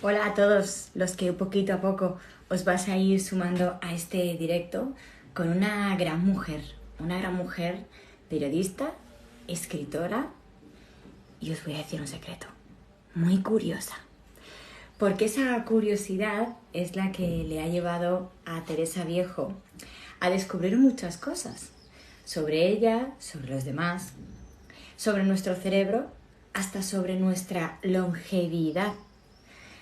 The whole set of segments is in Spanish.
Hola a todos los que poquito a poco os vas a ir sumando a este directo con una gran mujer periodista, escritora y os voy a decir un secreto, muy curiosa. Porque esa curiosidad es la que le ha llevado a Teresa Viejo a descubrir muchas cosas sobre ella, sobre los demás, sobre nuestro cerebro, hasta sobre nuestra longevidad.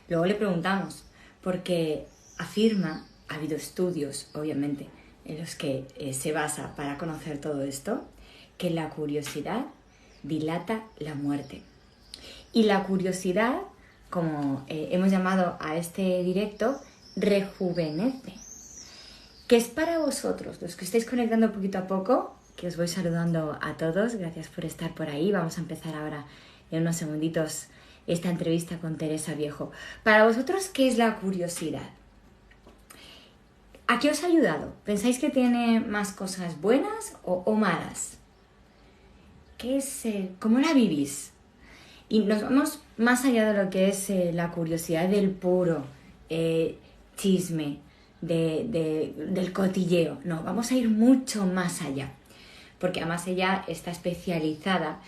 Luego le preguntamos, porque afirma, ha habido estudios, obviamente, en los que se basa para conocer todo esto, que la curiosidad dilata la muerte. Y la curiosidad, como hemos llamado a este directo, rejuvenece. ¿Qué es para vosotros, los que estáis conectando poquito a poco? Que os voy saludando a todos, gracias por estar por ahí. Vamos a empezar ahora en unos segunditos esta entrevista con Teresa Viejo. Para vosotros, ¿qué es la curiosidad? ¿A qué os ha ayudado? ¿Pensáis que tiene más cosas buenas o malas? ¿Qué es, cómo la vivís? Y nos vamos más allá de lo que es la curiosidad del puro chisme, del cotilleo. No, vamos a ir mucho más allá. Porque además ella está especializada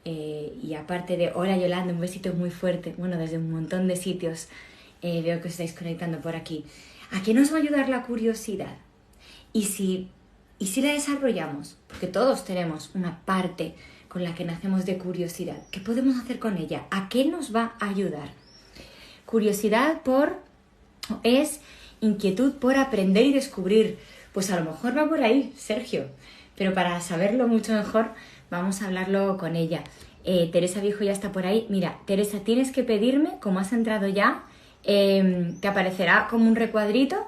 y aparte de, hola Yolanda, un besito muy fuerte, bueno, desde un montón de sitios veo que os estáis conectando por aquí. ¿A qué nos va a ayudar la curiosidad? Y si la desarrollamos, porque todos tenemos una parte con la que nacemos de curiosidad, ¿qué podemos hacer con ella? ¿A qué nos va a ayudar? Curiosidad es inquietud por aprender y descubrir. Pues a lo mejor va por ahí, Sergio. Pero para saberlo mucho mejor, vamos a hablarlo con ella. Teresa Viejo ya está por ahí. Mira, Teresa, tienes que pedirme, como has entrado ya, te aparecerá como un recuadrito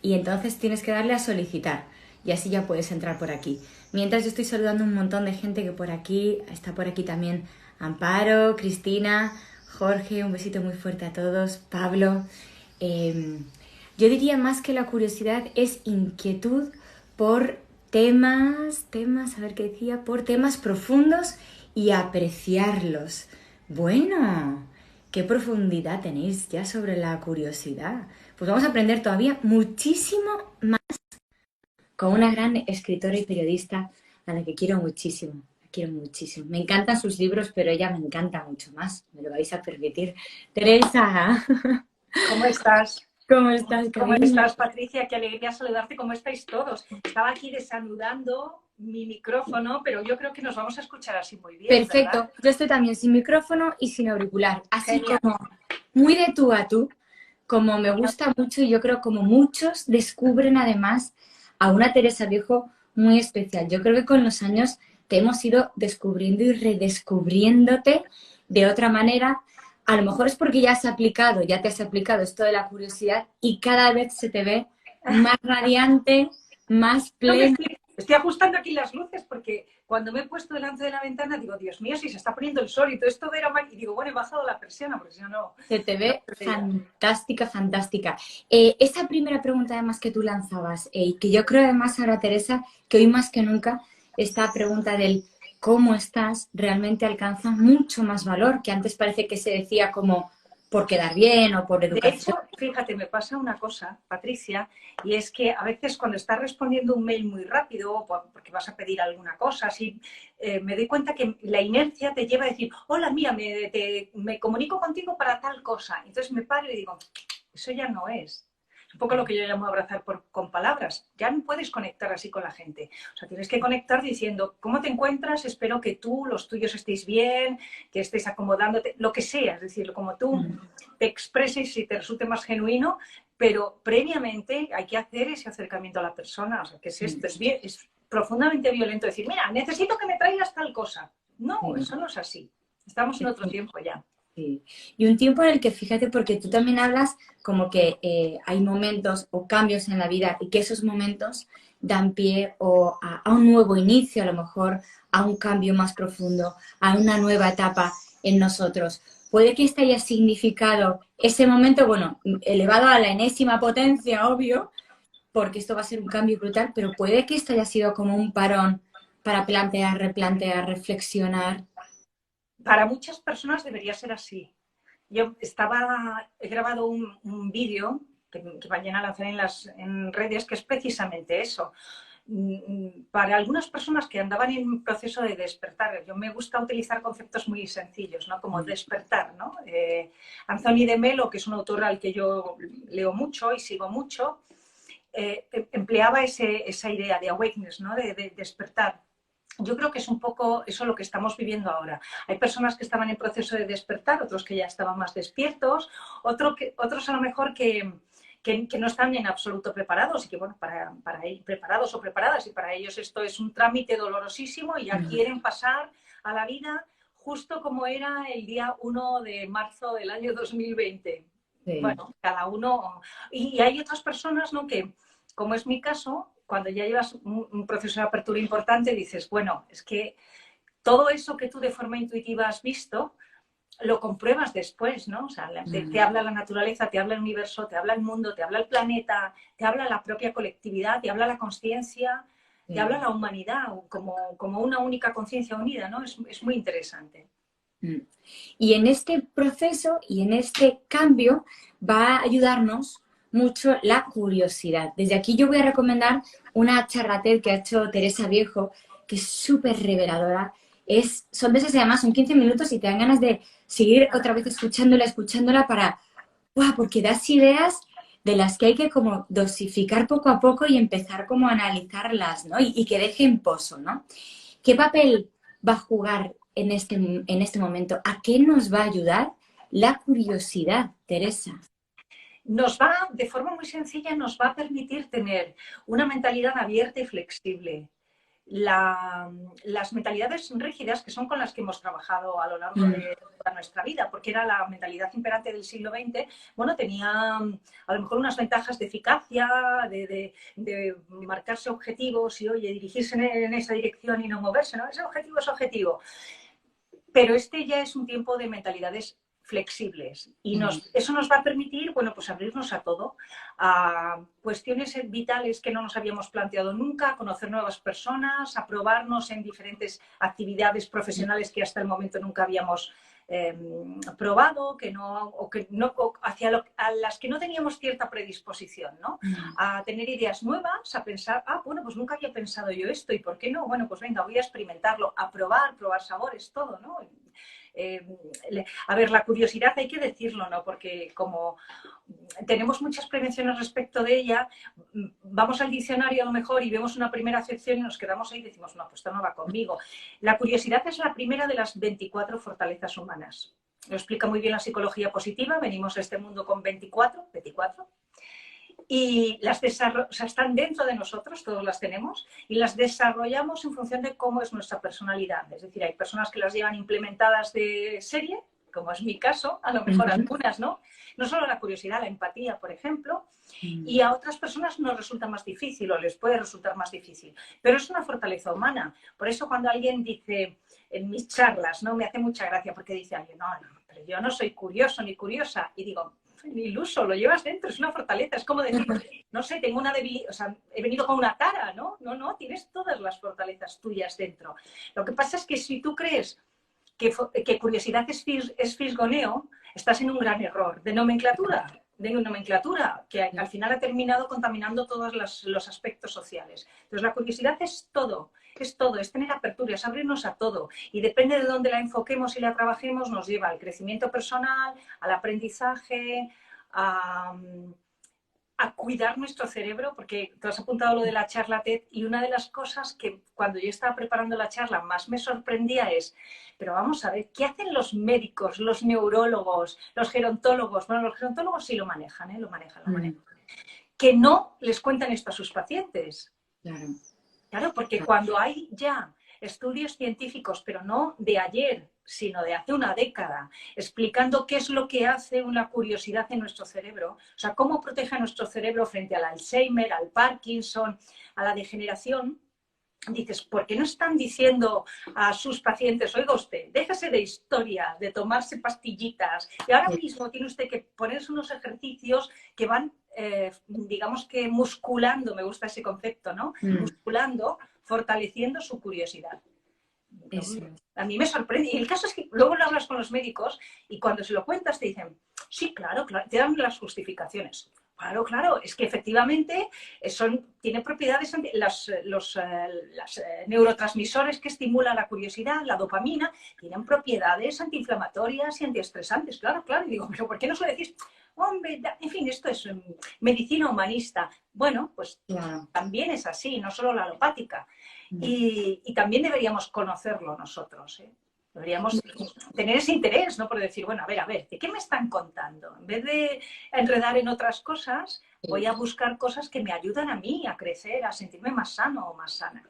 y entonces tienes que darle a solicitar. Y así ya puedes entrar por aquí. Mientras yo estoy saludando a un montón de gente que por aquí, está por aquí también Amparo, Cristina, Jorge, un besito muy fuerte a todos, Pablo. Yo diría más que la curiosidad es inquietud por a ver qué decía, por temas profundos y apreciarlos. Bueno, qué profundidad tenéis ya sobre la curiosidad. Pues vamos a aprender todavía muchísimo más con una gran escritora y periodista a la que quiero muchísimo. La quiero muchísimo. Me encantan sus libros, pero ella me encanta mucho más. Me lo vais a permitir. Teresa, ¿Cómo estás? ¿cómo estás, ¿Cómo cariño? estás, Patricia? Qué alegría saludarte. ¿Cómo estáis todos? Estaba aquí desanudando mi micrófono, pero yo creo que nos vamos a escuchar así muy bien, ¿verdad? Perfecto. Yo estoy también sin micrófono y sin auricular. Así Genial. como muy de tú a tú, como me gusta mucho y yo creo como muchos descubren además a una Teresa Viejo muy especial. Yo creo que con los años te hemos ido descubriendo y redescubriéndote de otra manera. A lo mejor es porque ya te has aplicado esto de la curiosidad y cada vez se te ve más radiante, más No me plena. estoy ajustando aquí las luces porque cuando me he puesto delante de la ventana digo, Dios mío, si se está poniendo el sol y todo esto era mal. Y digo, bueno, he bajado la persiana porque si no, Se te no ve se veía. fantástica, fantástica. Esa primera pregunta además que tú lanzabas, y que yo creo además ahora, Teresa, que hoy más que nunca esta pregunta del cómo estás realmente alcanza mucho más valor, que antes parece que se decía como por quedar bien o por De educación. hecho, fíjate, me pasa una cosa, Patricia, y es que a veces cuando estás respondiendo un mail muy rápido, porque vas a pedir alguna cosa, así, me doy cuenta que la inercia te lleva a decir, hola, mira, me comunico contigo para tal cosa. Entonces me paro y digo, eso ya no es. Es un poco lo que yo llamo abrazar con palabras. Ya no puedes conectar así con la gente. O sea, tienes que conectar diciendo, ¿cómo te encuentras? Espero que tú, los tuyos estéis bien, que estés acomodándote, lo que sea. Es decir, como tú te expreses y te resulte más genuino, pero previamente hay que hacer ese acercamiento a la persona. O sea, ¿qué es esto? Es profundamente violento decir, mira, necesito que me traigas tal cosa. No, eso no es así. Estamos en otro tiempo ya. Sí. Y un tiempo en el que, fíjate, porque tú también hablas como que hay momentos o cambios en la vida y que esos momentos dan pie a un nuevo inicio, a lo mejor a un cambio más profundo, a una nueva etapa en nosotros. Puede que este haya significado ese momento, bueno, elevado a la enésima potencia, obvio, porque esto va a ser un cambio brutal, pero puede que esto haya sido como un parón para plantear, replantear, reflexionar. Para muchas personas debería ser así. he grabado un vídeo que mañana lanzaré en redes, que es precisamente eso. Para algunas personas que andaban en proceso de despertar, yo me gusta utilizar conceptos muy sencillos, ¿no? Como despertar, ¿no? Anthony de Melo, que es un autor al que yo leo mucho y sigo mucho, empleaba esa idea de awakeness, ¿no? De despertar. Yo creo que es un poco eso lo que estamos viviendo ahora. Hay personas que estaban en proceso de despertar, otros que ya estaban más despiertos, otros a lo mejor que no están en absoluto preparados y que, bueno, para ir preparados o preparadas, y para ellos esto es un trámite dolorosísimo y ya quieren pasar a la vida justo como era el día 1 de marzo del año 2020. Sí. Bueno, cada uno... Y hay otras personas, ¿no?, que, como es mi caso, cuando ya llevas un proceso de apertura importante, dices, bueno, es que todo eso que tú de forma intuitiva has visto, lo compruebas después, ¿no? O sea, te habla la naturaleza, te habla el universo, te habla el mundo, te habla el planeta, te habla la propia colectividad, te habla la consciencia, te habla la humanidad como una única conciencia unida, ¿no? Es muy interesante. Y en este proceso y en este cambio va a ayudarnos mucho la curiosidad. Desde aquí yo voy a recomendar una charla TED que ha hecho Teresa Viejo, que es súper reveladora. Son de esas, además, son 15 minutos y te dan ganas de seguir otra vez escuchándola para... ¡Wow! Porque das ideas de las que hay que como dosificar poco a poco y empezar como a analizarlas, ¿no? Y que dejen pozo, ¿no? ¿Qué papel va a jugar en este momento? ¿A qué nos va a ayudar la curiosidad, Teresa? De forma muy sencilla, nos va a permitir tener una mentalidad abierta y flexible. Las mentalidades rígidas, que son con las que hemos trabajado a lo largo de toda nuestra vida, porque era la mentalidad imperante del siglo XX, bueno, tenía a lo mejor unas ventajas de eficacia, de marcarse objetivos y, oye, dirigirse en esa dirección y no moverse, ¿no? Ese objetivo es objetivo. Pero este ya es un tiempo de mentalidades flexibles y eso nos va a permitir, bueno, pues abrirnos a todo, a cuestiones vitales que no nos habíamos planteado nunca, a conocer nuevas personas, a probarnos en diferentes actividades profesionales que hasta el momento nunca habíamos probado, a las que no teníamos cierta predisposición, ¿no? A tener ideas nuevas, a pensar, bueno, pues nunca había pensado yo esto, ¿y por qué no? Bueno, pues venga, voy a experimentarlo, a probar sabores, todo, ¿no? A ver, la curiosidad hay que decirlo, ¿no? Porque como tenemos muchas prevenciones respecto de ella, vamos al diccionario a lo mejor y vemos una primera acepción y nos quedamos ahí y decimos, no, pues esto no va conmigo. La curiosidad es la primera de las 24 fortalezas humanas. Lo explica muy bien la psicología positiva, venimos a este mundo con 24, y están dentro de nosotros, todos las tenemos, y las desarrollamos en función de cómo es nuestra personalidad. Es decir, hay personas que las llevan implementadas de serie, como es mi caso, a lo mejor algunas, ¿no? No solo la curiosidad, la empatía, por ejemplo, y a otras personas nos resulta más difícil o les puede resultar más difícil. Pero es una fortaleza humana. Por eso cuando alguien dice, en mis charlas, ¿no? Me hace mucha gracia porque dice alguien, no, pero yo no soy curioso ni curiosa. Y digo, iluso, lo llevas dentro, es una fortaleza. Es como decir, no sé, tengo una debilidad, o sea, he venido con una tara, ¿no? No, tienes todas las fortalezas tuyas dentro. Lo que pasa es que si tú crees que curiosidad es fisgoneo, estás en un gran error de nomenclatura, que al final ha terminado contaminando todos los aspectos sociales. Entonces, la curiosidad es todo, es tener apertura, es abrirnos a todo. Y depende de dónde la enfoquemos y la trabajemos, nos lleva al crecimiento personal, al aprendizaje, a cuidar nuestro cerebro, porque tú has apuntado lo de la charla TED y una de las cosas que cuando yo estaba preparando la charla más me sorprendía es, pero vamos a ver, ¿qué hacen los médicos, los neurólogos, los gerontólogos? Bueno, los gerontólogos sí lo manejan, lo manejan. Que no les cuentan esto a sus pacientes. Claro, porque cuando hay ya estudios científicos, pero no de ayer, sino de hace una década, explicando qué es lo que hace una curiosidad en nuestro cerebro, o sea, cómo protege a nuestro cerebro frente al Alzheimer, al Parkinson, a la degeneración, dices, ¿por qué no están diciendo a sus pacientes, oiga usted, déjese de historia, de tomarse pastillitas, y ahora mismo tiene usted que ponerse unos ejercicios que van, digamos que musculando, me gusta ese concepto, ¿no? Musculando, fortaleciendo su curiosidad. Eso es. A mí me sorprende. Y el caso es que luego lo hablas con los médicos y cuando se lo cuentas te dicen, sí, claro, claro, te dan las justificaciones. Claro, claro, es que efectivamente tiene propiedades, los neurotransmisores que estimulan la curiosidad, la dopamina, tienen propiedades antiinflamatorias y antiestresantes. Claro, claro. Y digo, pero ¿por qué no se lo decís? Hombre, en fin, esto es medicina humanista. Bueno, pues Claro. también es así, no solo la alopática. Mm. Y también deberíamos conocerlo nosotros, ¿eh? Deberíamos tener ese interés, ¿no? Por decir, bueno, a ver, ¿de qué me están contando? En vez de enredar en otras cosas, voy a buscar cosas que me ayudan a mí a crecer, a sentirme más sano o más sana.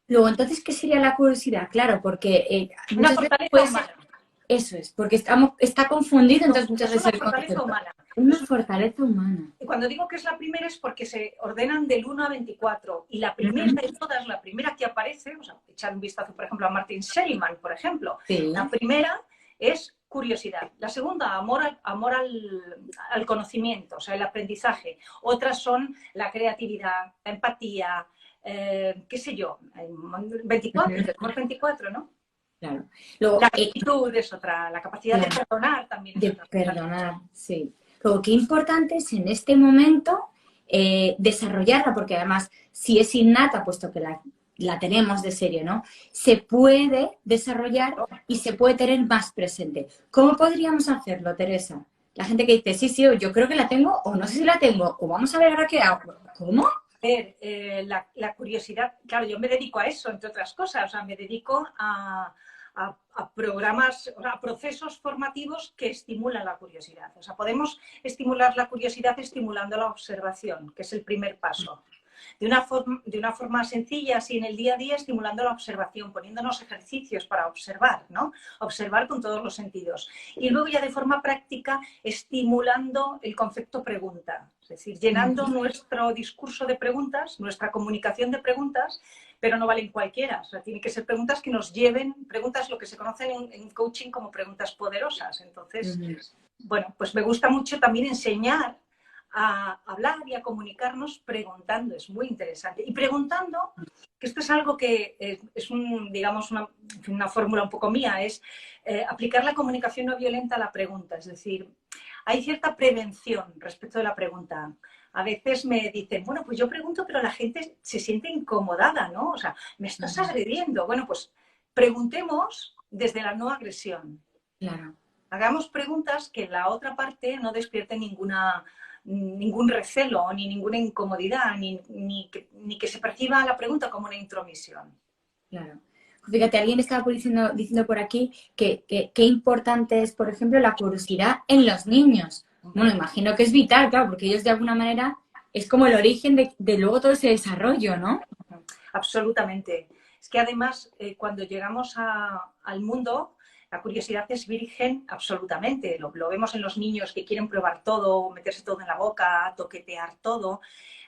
Luego, entonces, ¿qué sería la curiosidad? Claro, porque Una muchas veces fortaleza puede ser, humana. eso es, porque está confundido, No, entonces muchas es veces una el fortaleza concepto. humana. Una fortaleza humana. Y cuando digo que es la primera es porque se ordenan del 1 a 24. Y la primera Ujú. de todas, la primera que aparece, o sea, echar un vistazo, por ejemplo, a Martin Seligman, por ejemplo. La Sí. primera es curiosidad. La segunda, amor al conocimiento, o sea, el aprendizaje. Otras son la creatividad, la empatía, qué sé yo, 24, Ujú. el amor 24, ¿no? Claro. La Luego, actitud es otra, la capacidad de claro, perdonar también es de otra. perdonar, sí. Luego, qué importante es en este momento desarrollarla, porque además, si es innata, puesto que la tenemos de serie, ¿no? Se puede desarrollar y se puede tener más presente. ¿Cómo podríamos hacerlo, Teresa? La gente que dice, sí, sí, yo creo que la tengo, o no sé si la tengo, o vamos a ver ahora qué hago. ¿Cómo? Ver, la curiosidad, claro, yo me dedico a eso, entre otras cosas, o sea, me dedico a programas, a procesos formativos que estimulan la curiosidad. O sea, podemos estimular la curiosidad estimulando la observación, que es el primer paso. De una forma sencilla, así en el día a día, estimulando la observación, poniéndonos ejercicios para observar, ¿no? Observar con todos los sentidos. Y luego ya de forma práctica, estimulando el concepto pregunta, es decir, llenando nuestro discurso de preguntas, nuestra comunicación de preguntas, pero no valen cualquiera. O sea, tienen que ser preguntas que nos lleven, preguntas lo que se conocen en coaching como preguntas poderosas. Entonces, bueno, pues me gusta mucho también enseñar a hablar y a comunicarnos preguntando, es muy interesante. Y preguntando, que esto es algo que es digamos, una fórmula un poco mía, es aplicar la comunicación no violenta a la pregunta. Es decir, hay cierta prevención respecto de la pregunta. A veces me dicen, bueno, pues yo pregunto, pero la gente se siente incomodada, ¿no? O sea, me estás agrediendo. Bueno, pues preguntemos desde la no agresión. Claro. Hagamos preguntas que la otra parte no despierte ningún recelo, ni ninguna incomodidad, ni que se perciba la pregunta como una intromisión. Claro. Fíjate, alguien estaba diciendo por aquí que qué importante es, por ejemplo, la curiosidad en los niños. Bueno, imagino que es vital, claro, porque ellos de alguna manera es como el origen de luego todo ese desarrollo, ¿no? Absolutamente. Es que además, cuando llegamos al mundo, la curiosidad es virgen absolutamente. Lo vemos en los niños que quieren probar todo, meterse todo en la boca, toquetear todo.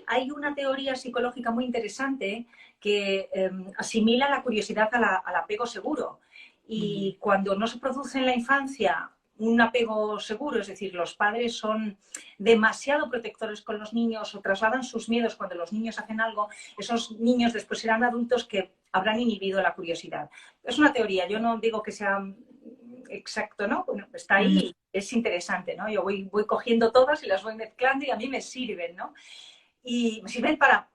Hay una teoría psicológica muy interesante que asimila la curiosidad al apego seguro. Y cuando no se produce en la infancia un apego seguro, es decir, los padres son demasiado protectores con los niños o trasladan sus miedos cuando los niños hacen algo, esos niños después serán adultos que habrán inhibido la curiosidad. Es una teoría, yo no digo que sea exacto, ¿no? Bueno, está ahí, es interesante, ¿no? Yo voy cogiendo todas y las voy mezclando y a mí me sirven, ¿no? Y me sirven para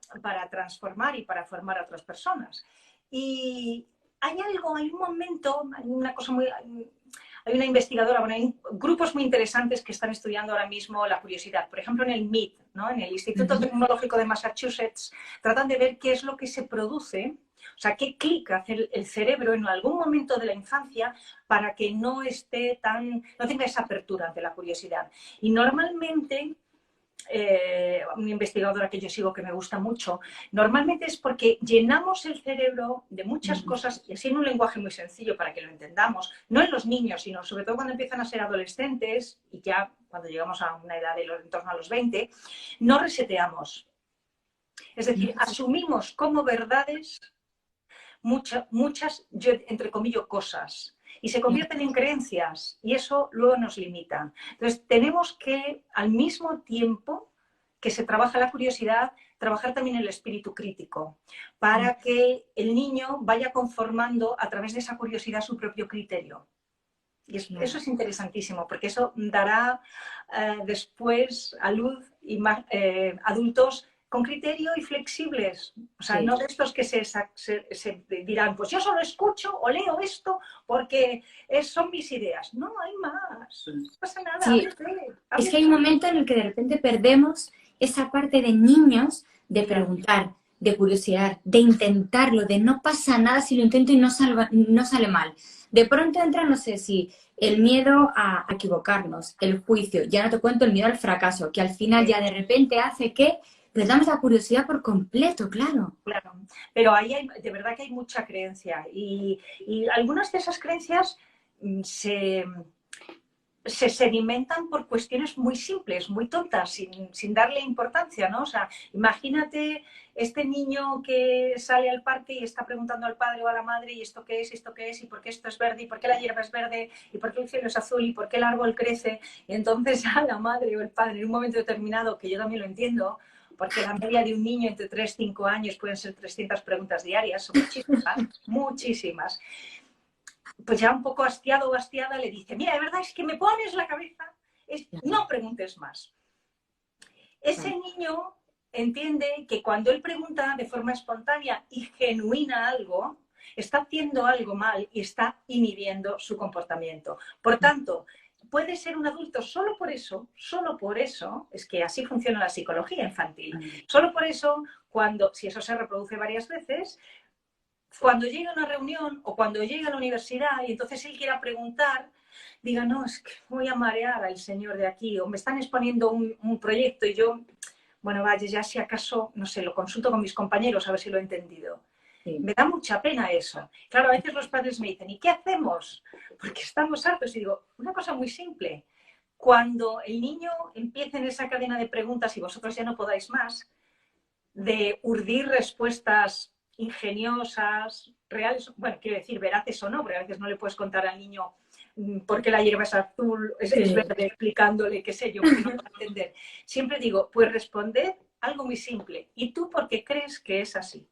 transformar y para formar a otras personas. Y hay un momento, hay una investigadora, bueno, hay grupos muy interesantes que están estudiando ahora mismo la curiosidad. Por ejemplo, en el MIT, ¿no? En el Instituto Tecnológico de Massachusetts, tratan de ver qué es lo que se produce, o sea, qué clic hace el cerebro en algún momento de la infancia para que no tenga esa apertura ante la curiosidad. Y normalmente una investigadora que yo sigo que me gusta mucho, normalmente es porque llenamos el cerebro de muchas cosas y así en un lenguaje muy sencillo para que lo entendamos, no en los niños, sino sobre todo cuando empiezan a ser adolescentes y ya cuando llegamos a una edad en torno a los 20, no reseteamos. Es decir, asumimos como verdades muchas, yo entre comillas, cosas y se convierten en creencias y eso luego nos limita. Entonces, tenemos que al mismo tiempo que se trabaja la curiosidad, trabajar también el espíritu crítico, para que el niño vaya conformando a través de esa curiosidad su propio criterio. Y eso es interesantísimo, porque eso dará después a luz adultos con criterio y flexibles. O sea, no de estos que se dirán, pues yo solo escucho o leo esto porque son mis ideas. No, hay más. No pasa nada. Sí. Es que hay un momento en el que de repente perdemos esa parte de niños de preguntar, de curiosidad, de intentarlo, de no pasa nada si lo intento y no sale mal. De pronto entra, no sé si el miedo a equivocarnos, el juicio, ya no te cuento el miedo al fracaso, que al final ya de repente hace que perdamos la curiosidad por completo, claro. Claro, pero ahí de verdad que hay mucha creencia y algunas de esas creencias se sedimentan por cuestiones muy simples, muy tontas, sin darle importancia, ¿no? O sea, imagínate este niño que sale al parque y está preguntando al padre o a la madre, ¿y esto qué es? ¿Esto qué es? ¿Y por qué esto es verde? ¿Y por qué la hierba es verde? ¿Y por qué el cielo es azul? ¿Y por qué el árbol crece? Y entonces a la madre o el padre, en un momento determinado, que yo también lo entiendo, porque la media de un niño entre 3 y 5 años pueden ser 300 preguntas diarias, son muchísimas, muchísimas. Pues ya un poco hastiado o hastiada le dice, mira, de verdad es que me pones la cabeza, no preguntes más. Ese niño entiende que cuando él pregunta de forma espontánea y genuina algo, está haciendo algo mal y está inhibiendo su comportamiento. Por tanto, puede ser un adulto solo por eso, es que así funciona la psicología infantil, solo por eso, si eso se reproduce varias veces, cuando llegue a una reunión o cuando llegue a la universidad y entonces él quiera preguntar, diga, no, es que voy a marear al señor de aquí o me están exponiendo un proyecto y yo, bueno, vaya, ya si acaso, no sé, lo consulto con mis compañeros a ver si lo he entendido. Sí. Me da mucha pena eso. Claro, a veces los padres me dicen, ¿y qué hacemos? Porque estamos hartos. Y digo, una cosa muy simple. Cuando el niño empiece en esa cadena de preguntas y vosotros ya no podáis más, de urdir respuestas ingeniosas, reales, bueno, quiero decir, veraces o no, porque a veces no le puedes contar al niño por qué la hierba es azul, es verde, explicándole, qué sé yo, porque no va a entender. Siempre digo, pues responder algo muy simple. ¿Y tú por qué crees que es así?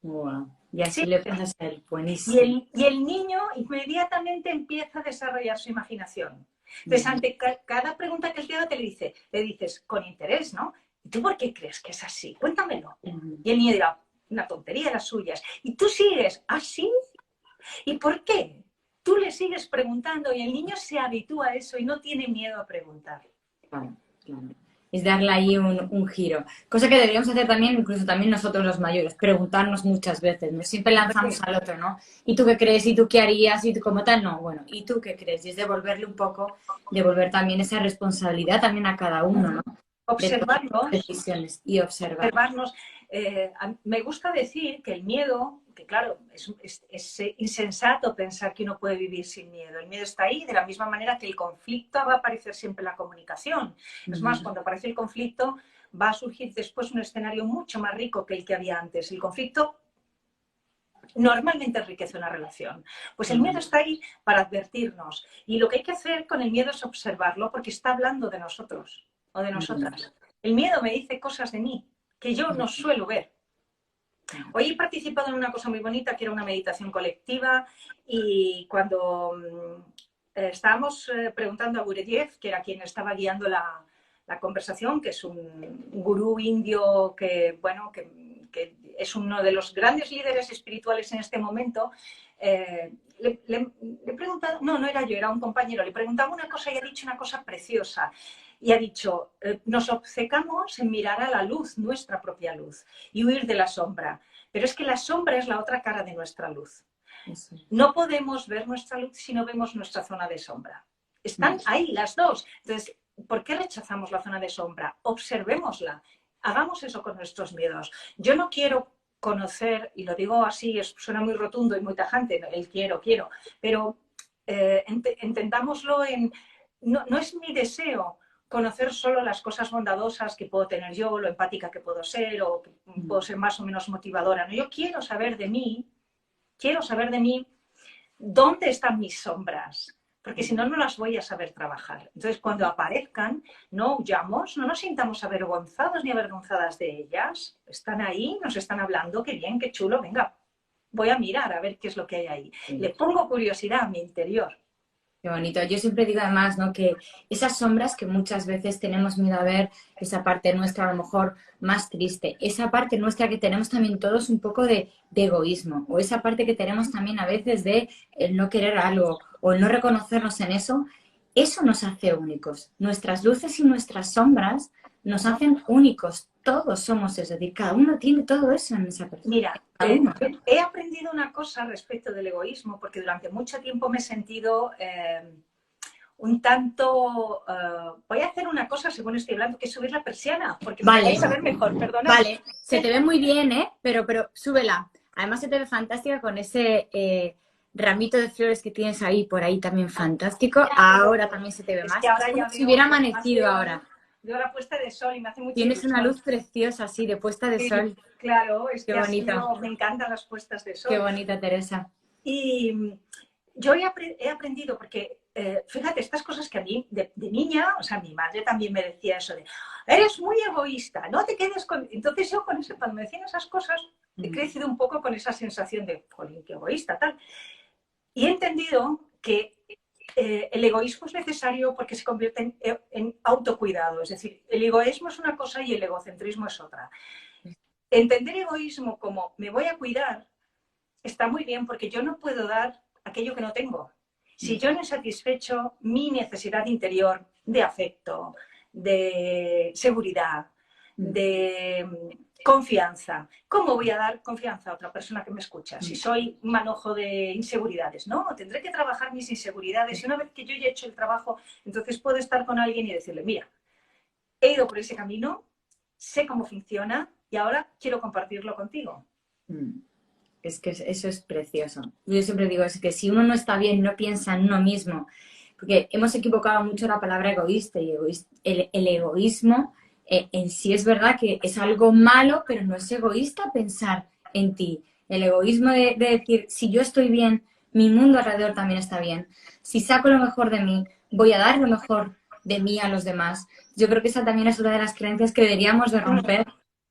Wow. Y así le pasa a ser buenísimo. Y el niño inmediatamente empieza a desarrollar su imaginación. Entonces, ante cada pregunta que él te haga, le dices con interés, ¿no? ¿Y tú por qué crees que es así? Cuéntamelo. Y el niño dirá, una tontería de las suyas. Y tú sigues, ¿así? ¿Y por qué? Tú le sigues preguntando y el niño se habitúa a eso y no tiene miedo a preguntar. Claro, claro. Es darle ahí un giro. Cosa que deberíamos hacer también, incluso también nosotros los mayores, preguntarnos muchas veces, ¿no? Siempre lanzamos al otro, ¿no? ¿Y tú qué crees? ¿Y tú qué harías? ¿Y tú como tal? No, bueno, ¿y tú qué crees? Y es devolverle un poco, devolver también esa responsabilidad también a cada uno, ¿no? Observarnos. Decisiones y observarnos. Me gusta decir que el miedo, que claro, es insensato pensar que uno puede vivir sin miedo. El miedo está ahí de la misma manera que el conflicto va a aparecer siempre en la comunicación. Es más, cuando aparece el conflicto va a surgir después un escenario mucho más rico que el que había antes. El conflicto normalmente enriquece una relación. Pues el miedo está ahí para advertirnos. Y lo que hay que hacer con el miedo es observarlo porque está hablando de nosotros o de nosotras. El miedo me dice cosas de mí que yo no suelo ver. Hoy he participado en una cosa muy bonita que era una meditación colectiva y cuando estábamos preguntando a Gurdjieff, que era quien estaba guiando la conversación, que es un gurú indio que, bueno, que es uno de los grandes líderes espirituales en este momento, le preguntaba, no era yo, era un compañero, le preguntaba una cosa y ha dicho una cosa preciosa. Y ha dicho, nos obcecamos en mirar a la luz, nuestra propia luz, y huir de la sombra. Pero es que la sombra es la otra cara de nuestra luz. No podemos ver nuestra luz si no vemos nuestra zona de sombra. Están ahí las dos. Entonces, ¿por qué rechazamos la zona de sombra? Observémosla. Hagamos eso con nuestros miedos. Yo no quiero conocer, y lo digo así, suena muy rotundo y muy tajante, el quiero, pero entendámoslo en... No es mi deseo conocer solo las cosas bondadosas que puedo tener yo, lo empática que puedo ser o que puedo ser más o menos motivadora. No, yo quiero saber de mí dónde están mis sombras, porque si no, no las voy a saber trabajar. Entonces, cuando aparezcan, no huyamos, no nos sintamos avergonzados ni avergonzadas de ellas. Están ahí, nos están hablando, qué bien, qué chulo, venga, voy a mirar a ver qué es lo que hay ahí. Sí. Le pongo curiosidad a mi interior. Qué bonito. Yo siempre digo además, ¿no? Que esas sombras que muchas veces tenemos miedo a ver, esa parte nuestra a lo mejor más triste, esa parte nuestra que tenemos también todos un poco de egoísmo, o esa parte que tenemos también a veces de el no querer algo o el no reconocernos en eso nos hace únicos. Nuestras luces y nuestras sombras nos hacen únicos. Todos somos eso, es decir, cada uno tiene todo eso en esa persona. Mira, he aprendido una cosa respecto del egoísmo, porque durante mucho tiempo me he sentido un tanto... voy a hacer una cosa según estoy hablando, que es subir la persiana, porque me vais a ver mejor, perdona. Vale, se te ve muy bien, ¿eh? Pero súbela. Además se te ve fantástica con ese ramito de flores que tienes ahí, por ahí también fantástico. Ahora también se te ve más. Ahora es como ya si hubiera amanecido ahora. Veo la puesta de sol y me hace mucha Tienes ilusión. una luz preciosa, sí, de puesta de sol. Claro, es Qué que bonita. me encantan las puestas de sol. Qué bonita, Teresa. Y yo he aprendido, porque fíjate, estas cosas que a mí, de niña, o sea, mi madre también me decía eso de, eres muy egoísta, no te quedes con... Entonces yo con eso, cuando me decían esas cosas, he crecido un poco con esa sensación de, jolín, qué egoísta, tal. Y he entendido que el egoísmo es necesario porque se convierte en autocuidado. Es decir, el egoísmo es una cosa y el egocentrismo es otra. Entender egoísmo como me voy a cuidar está muy bien, porque yo no puedo dar aquello que no tengo. Si yo no he satisfecho mi necesidad interior de afecto, de seguridad, de confianza, ¿cómo voy a dar confianza a otra persona que me escucha? Si soy un manojo de inseguridades, no, tendré que trabajar mis inseguridades y una vez que yo ya he hecho el trabajo, entonces puedo estar con alguien y decirle, mira, he ido por ese camino, sé cómo funciona y ahora quiero compartirlo contigo. Es que eso es precioso. Yo siempre digo, es que si uno no está bien, no piensa en uno mismo, porque hemos equivocado mucho la palabra egoísta y el egoísmo en sí es verdad que es algo malo, pero no es egoísta pensar en ti. El egoísmo de decir, si yo estoy bien, mi mundo alrededor también está bien. Si saco lo mejor de mí, voy a dar lo mejor de mí a los demás. Yo creo que esa también es una de las creencias que deberíamos de romper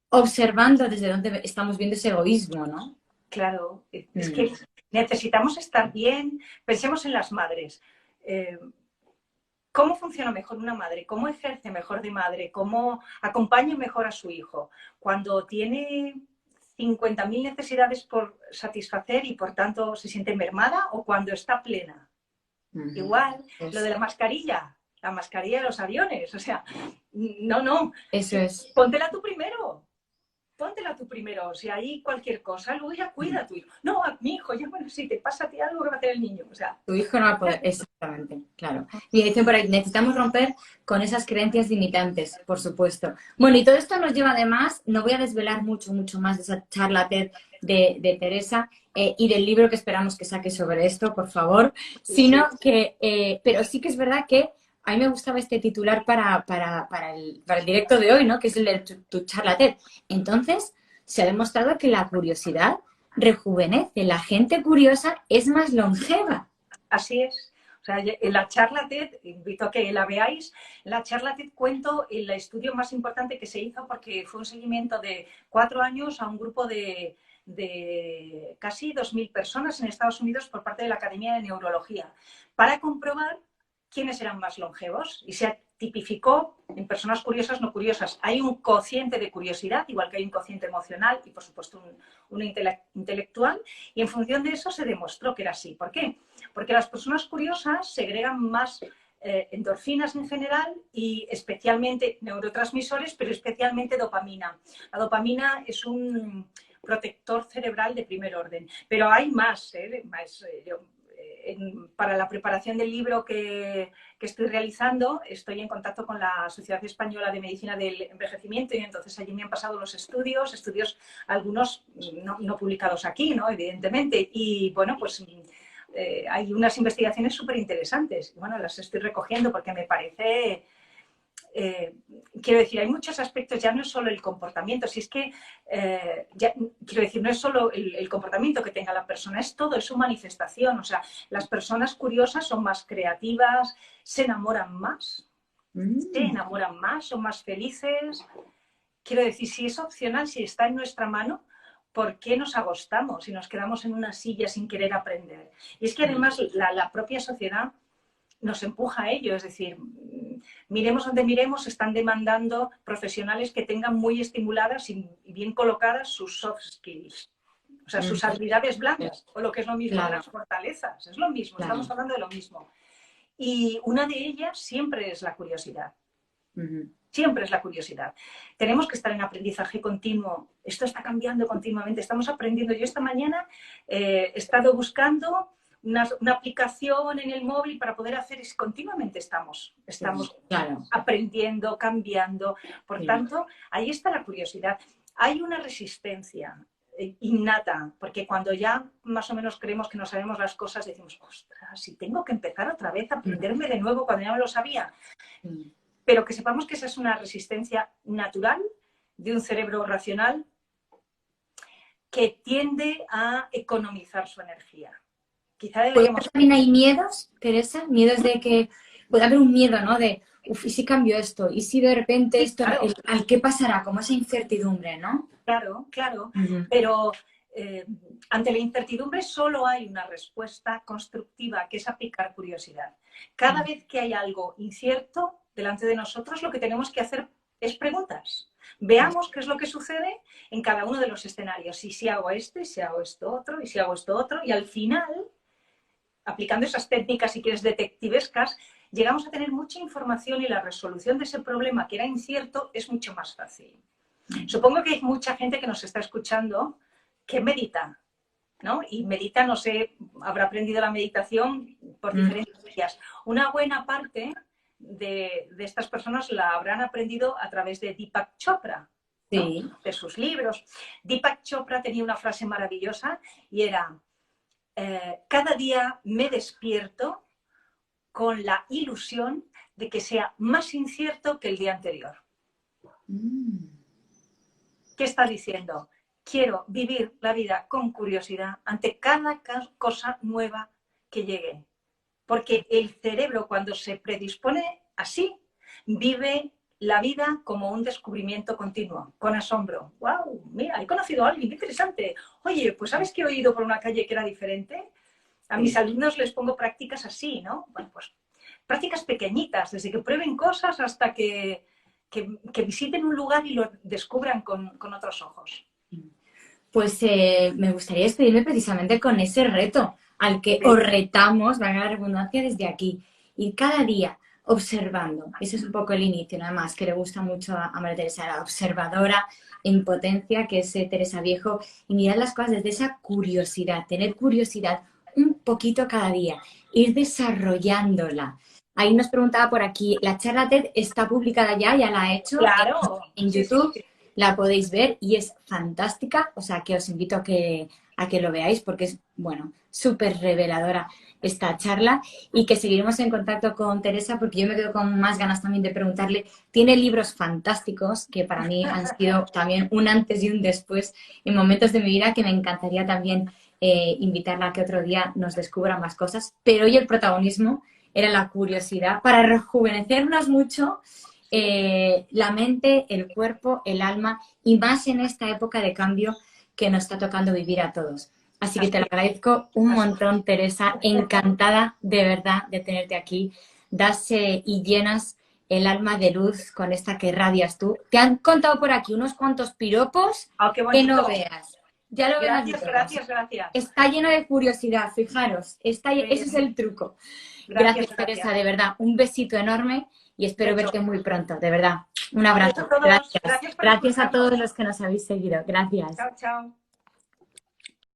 observando desde dónde estamos viendo ese egoísmo, ¿no? Claro, es que necesitamos estar bien. Pensemos en las madres. ¿Cómo funciona mejor una madre? ¿Cómo ejerce mejor de madre? ¿Cómo acompaña mejor a su hijo? Cuando tiene 50.000 necesidades por satisfacer y por tanto se siente mermada, o cuando está plena. Igual, lo de la mascarilla de los aviones, o sea, no. Eso es. Póntela tú primero. Si hay cualquier cosa, luego ya cuida a tu hijo. No, a mi hijo, ya bueno, si te pasa a ti algo, ¿qué va a hacer el niño? O sea, tu hijo no va a poder, exactamente, claro. Y dicen por ahí, necesitamos romper con esas creencias limitantes, por supuesto. Bueno, y todo esto nos lleva además, no voy a desvelar mucho más de esa charla TED de Teresa y del libro que esperamos que saque sobre esto, por favor, sino que, pero sí que es verdad que a mí me gustaba este titular para el directo de hoy, ¿no? Que es el de tu charla TED. Entonces, se ha demostrado que la curiosidad rejuvenece. La gente curiosa es más longeva. Así es. O sea, en la charla TED, invito a que la veáis, en la charla TED cuento el estudio más importante que se hizo, porque fue un seguimiento de 4 años a un grupo de casi 2.000 personas en Estados Unidos por parte de la Academia de Neurología, para comprobar quiénes eran más longevos, y se tipificó en personas curiosas, no curiosas. Hay un cociente de curiosidad, igual que hay un cociente emocional y, por supuesto, un intelectual, y en función de eso se demostró que era así. ¿Por qué? Porque las personas curiosas segregan más endorfinas en general y especialmente neurotransmisores, pero especialmente dopamina. La dopamina es un protector cerebral de primer orden, pero hay más, para la preparación del libro que estoy realizando, estoy en contacto con la Sociedad Española de Medicina del Envejecimiento, y entonces allí me han pasado los estudios, algunos no publicados aquí, ¿no? Evidentemente, y bueno, pues hay unas investigaciones súper interesantes. Bueno, las estoy recogiendo porque me parece quiero decir, hay muchos aspectos, ya no es solo el comportamiento, si es que, quiero decir, no es solo el comportamiento que tenga la persona, es todo, es su manifestación. O sea, las personas curiosas son más creativas, se enamoran más, son más felices. Quiero decir, si es opcional, si está en nuestra mano, ¿por qué nos agostamos y nos quedamos en una silla sin querer aprender? Y es que además la propia sociedad nos empuja a ello, es decir, miremos donde miremos, están demandando profesionales que tengan muy estimuladas y bien colocadas sus soft skills, o sea, sus habilidades blandas, o lo que es lo mismo, las fortalezas, es lo mismo, estamos hablando de lo mismo. Y una de ellas siempre es la curiosidad. Siempre es la curiosidad. Tenemos que estar en aprendizaje continuo. Esto está cambiando continuamente. Estamos aprendiendo. Yo esta mañana he estado buscando una aplicación en el móvil para poder hacer. Continuamente estamos aprendiendo, cambiando. Por tanto, ahí está la curiosidad. Hay una resistencia innata, porque cuando ya más o menos creemos que no sabemos las cosas, decimos, ostras, si tengo que empezar otra vez a aprenderme de nuevo cuando ya me lo sabía. Pero que sepamos que esa es una resistencia natural de un cerebro racional que tiende a economizar su energía. Quizá deberíamos... También hay miedos, Teresa, miedos de que puede haber un miedo, ¿no? De, ¿y si cambio esto? ¿Y si de repente esto, claro, al qué pasará? Como esa incertidumbre, ¿no? Claro, claro. Pero ante la incertidumbre solo hay una respuesta constructiva, que es aplicar curiosidad. Cada vez que hay algo incierto delante de nosotros, lo que tenemos que hacer es preguntas. Veamos qué es lo que sucede en cada uno de los escenarios. Y si hago esto, y si hago esto otro, y si hago esto otro. Y al final, aplicando esas técnicas, si quieres, detectivescas, llegamos a tener mucha información y la resolución de ese problema que era incierto es mucho más fácil. Supongo que hay mucha gente que nos está escuchando que medita, ¿no? Y medita, no sé, habrá aprendido la meditación por diferentes vías. Una buena parte de estas personas la habrán aprendido a través de Deepak Chopra, ¿no? Sí. De sus libros. Deepak Chopra tenía una frase maravillosa y era, cada día me despierto con la ilusión de que sea más incierto que el día anterior. ¿Qué está diciendo? Quiero vivir la vida con curiosidad ante cada cosa nueva que llegue. Porque el cerebro, cuando se predispone así, vive la vida como un descubrimiento continuo, con asombro. ¡Wow! Mira, he conocido a alguien, qué interesante. Oye, pues ¿sabes que he oído por una calle que era diferente? A mis alumnos les pongo prácticas así, ¿no? Bueno, pues prácticas pequeñitas, desde que prueben cosas hasta que visiten un lugar y lo descubran con otros ojos. Pues me gustaría despedirme precisamente con ese reto al que os retamos, valga la redundancia, desde aquí. Y cada día observando. Ese es un poco el inicio, nada más, que le gusta mucho a María Teresa, la observadora en potencia, que es Teresa Viejo, y mirar las cosas desde esa curiosidad, tener curiosidad un poquito cada día, ir desarrollándola. Ahí nos preguntaba por aquí, la charla TED está publicada ya la ha hecho en YouTube. Sí. La podéis ver y es fantástica, o sea que os invito a que lo veáis porque es, bueno, súper reveladora esta charla y que seguiremos en contacto con Teresa porque yo me quedo con más ganas también de preguntarle. Tiene libros fantásticos que para mí han sido también un antes y un después en momentos de mi vida que me encantaría también invitarla a que otro día nos descubra más cosas, pero hoy el protagonismo era la curiosidad para rejuvenecernos mucho. La mente, el cuerpo, el alma y más en esta época de cambio que nos está tocando vivir a todos. Así que te lo agradezco un montón, Teresa. Encantada de verdad de tenerte aquí. Das y llenas el alma de luz con esta que radias tú. Te han contado por aquí unos cuantos piropos que no veas. Ya lo verás. Gracias. Está lleno de curiosidad, fijaros. Ese es el truco. Gracias, Teresa, de verdad. Un besito enorme. Y espero verte muy pronto, de verdad. Un abrazo. Gracias a todos los que nos habéis seguido. Gracias. Chao, chao.